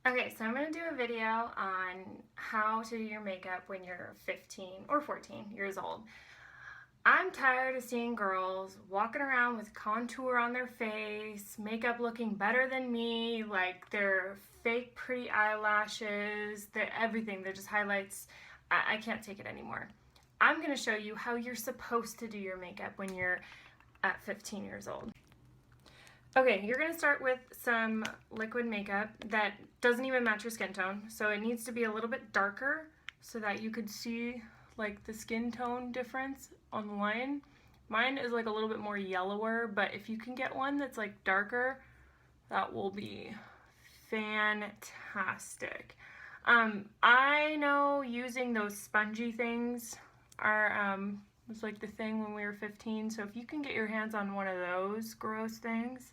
Okay, so I'm going to do a video on how to do your makeup when you're 15 or 14 years old. I'm tired of seeing girls walking around with contour on their face, makeup looking better than me, like their fake pretty eyelashes, their everything, they're just highlights. I can't take it anymore. I'm going to show you how you're supposed to do your makeup when you're at 15 years old. Okay, you're going to start with some liquid makeup that doesn't even match your skin tone. So it needs to be a little bit darker so that you could see like the skin tone difference on the line. Mine is like a little bit more yellower, but if you can get one that's like darker, that will be fantastic. I know using those spongy things was like the thing when we were 15. So if you can get your hands on one of those gross things,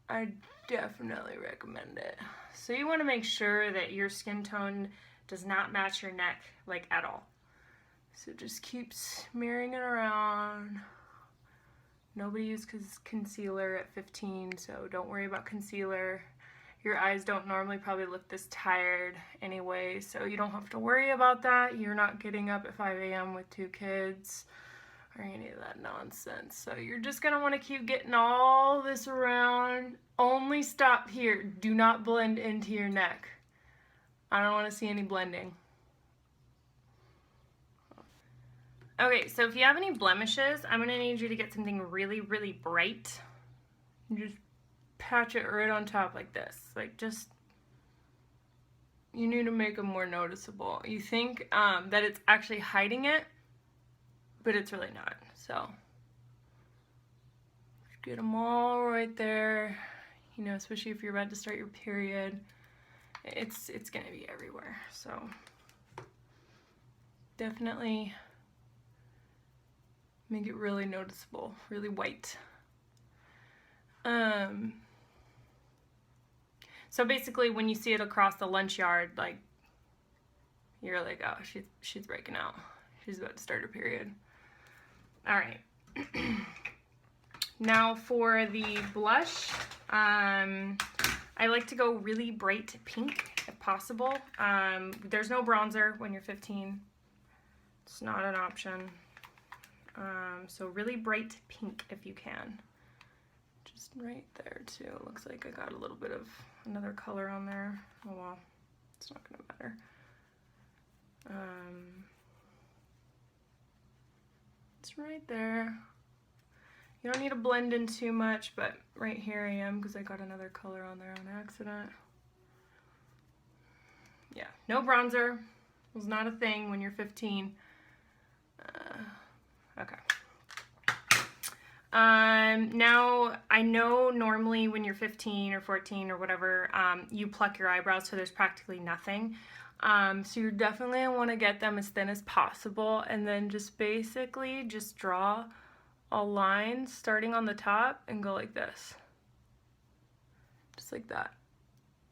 I definitely recommend it. So you want to make sure that your skin tone does not match your neck like at all. So just keep smearing it around. Nobody uses concealer at 15, so don't worry about concealer. Your eyes don't normally probably look this tired anyway, so you don't have to worry about that. You're not getting up at 5 a.m. with 2 kids or any of that nonsense. So you're just going to want to keep getting all this around. Only stop here. Do not blend into your neck. I don't want to see any blending. Okay, so if you have any blemishes, I'm going to need you to get something really, really bright. And just patch it right on top like this. Like just, you need to make them more noticeable. You think that it's actually hiding it, but it's really not. So get them all right there, you know, especially if you're about to start your period. It's gonna be everywhere. So definitely make it really noticeable, really white. So basically when you see it across the lunch yard, like you're like, oh, she's breaking out. She's about to start her period. All right. Now for the blush, I like to go really bright pink if possible. There's no bronzer when you're 15. It's not an option. So really bright pink if you can. Just right there too. It looks like I got a little bit of another color on there. Oh well, it's not gonna matter. It's right there. You don't need to blend in too much, but right here I am because I got another color on there on accident. Yeah, no bronzer. It was not a thing when you're 15. Okay. Now I know normally when you're 15 or 14 or whatever, you pluck your eyebrows, so there's practically nothing. So you're definitely gonna want to get them as thin as possible, and then just basically just draw a line starting on the top and go like this. Just like that.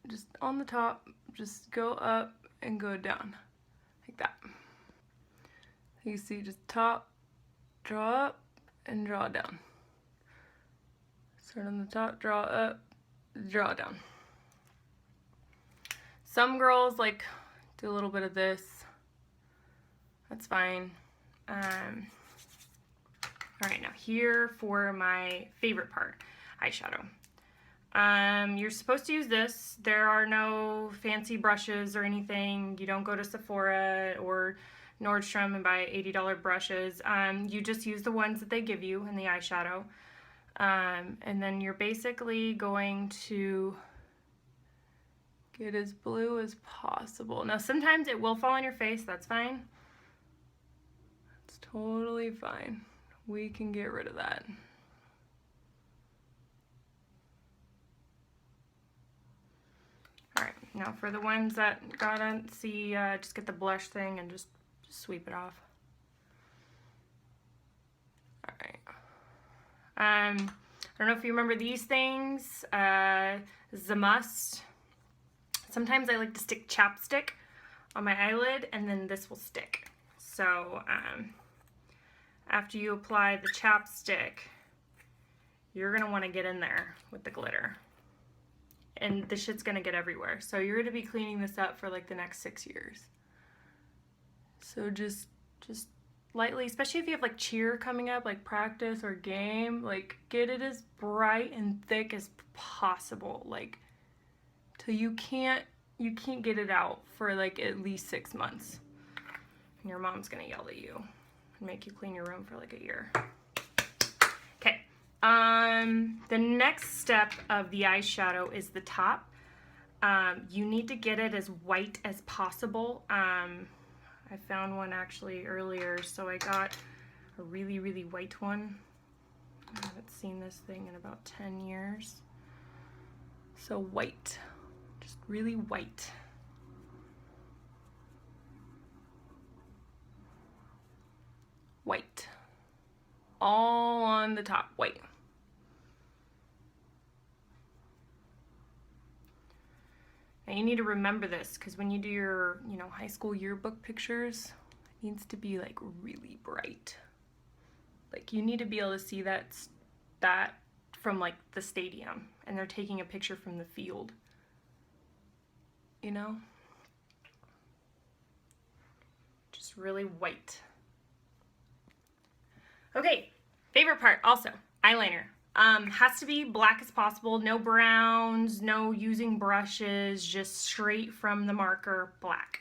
Just on the top, just go up and go down. Like that. You see, just top, draw up, and draw down. Start on the top, draw up, draw down. Some girls like do a little bit of this. That's fine. Alright, now here for my favorite part, eyeshadow. You're supposed to use this. There are no fancy brushes or anything. You don't go to Sephora or Nordstrom and buy $80 brushes. You just use the ones that they give you in the eyeshadow. And then you're basically going to get as blue as possible. Now sometimes it will fall on your face, that's fine. It's totally fine. We can get rid of that. Alright, now for the ones that gotta see, just get the blush thing and just sweep it off. Alright. I don't know if you remember these things. It's a must. Sometimes I like to stick chapstick on my eyelid and then this will stick. So after you apply the chapstick, you're going to want to get in there with the glitter and the shit's gonna get everywhere. So you're gonna be cleaning this up for like the next 6 years. So just lightly, especially if you have like cheer coming up, like practice or game, like get it as bright and thick as possible, like till you can't get it out for like at least 6 months. And your mom's gonna yell at you and make you clean your room for like a year. Okay, the next step of the eyeshadow is the top. You need to get it as white as possible. I found one actually earlier, so I got a really, really white one. I haven't seen this thing in about 10 years. So white, just really white. White. All on the top, white. Now you need to remember this, because when you do your, high school yearbook pictures, it needs to be like really bright. Like you need to be able to see that from like the stadium, and they're taking a picture from the field. Just really white. Okay, favorite part also, eyeliner. Has to be black as possible, no browns, no using brushes, just straight from the marker, black.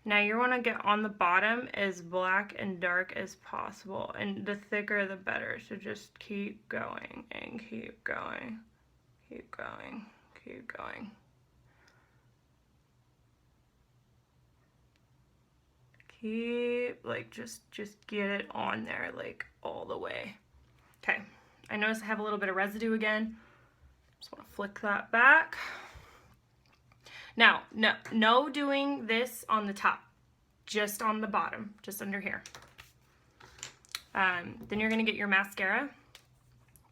Now you want to get on the bottom as black and dark as possible, and the thicker the better, so just keep going and keep going, keep going, keep going. Keep, like, just get it on there, like, all the way. Okay. I notice I have a little bit of residue again. Just want to flick that back. Now, no doing this on the top, just on the bottom, just under here. Then you're going to get your mascara.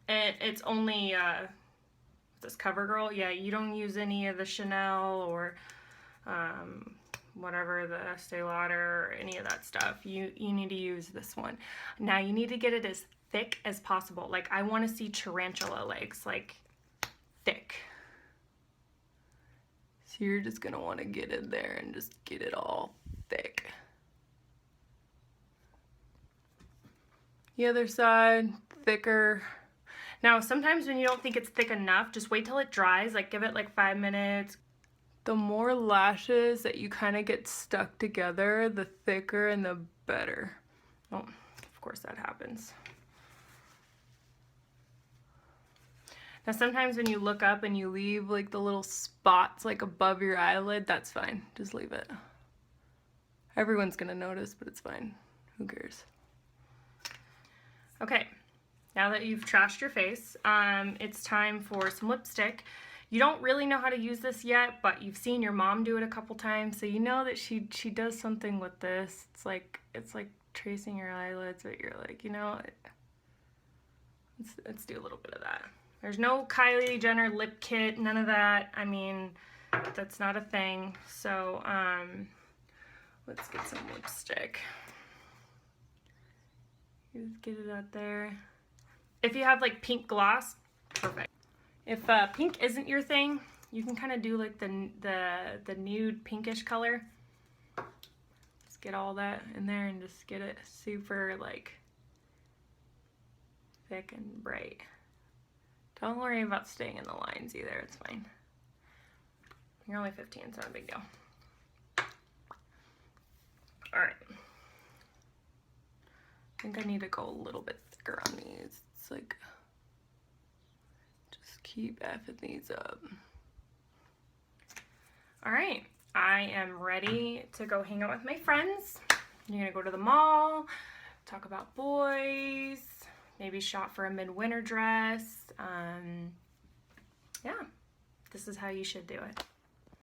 It's only this CoverGirl. Yeah, you don't use any of the Chanel or whatever, the Estee Lauder or any of that stuff. You need to use this one. Now you need to get it as thick as possible. Like I want to see tarantula legs, like thick. So you're just gonna want to get in there and just get it all thick. The other side, thicker. Now sometimes when you don't think it's thick enough, just wait till it dries, like give it like 5 minutes. The more lashes that you kind of get stuck together, the thicker and the better. Oh, of course that happens. Now sometimes when you look up and you leave like the little spots like above your eyelid, that's fine. Just leave it. Everyone's gonna notice, but it's fine. Who cares? Okay, now that you've trashed your face, it's time for some lipstick. You don't really know how to use this yet, but you've seen your mom do it a couple times, so you know that she does something with this. It's like tracing your eyelids, but you're like, let's do a little bit of that. There's no Kylie Jenner lip kit, none of that. I mean, that's not a thing. So let's get some lipstick. Just get it out there. If you have like pink gloss, perfect. If pink isn't your thing, you can kind of do like the nude pinkish color. Just get all that in there and just get it super like thick and bright. Don't worry about staying in the lines either, it's fine. You're only 15, it's not a big deal. Alright. I think I need to go a little bit thicker on these. It's like, just keep effing these up. Alright, I am ready to go hang out with my friends. You're gonna go to the mall, talk about boys, maybe shop for a midwinter dress. Yeah, this is how you should do it.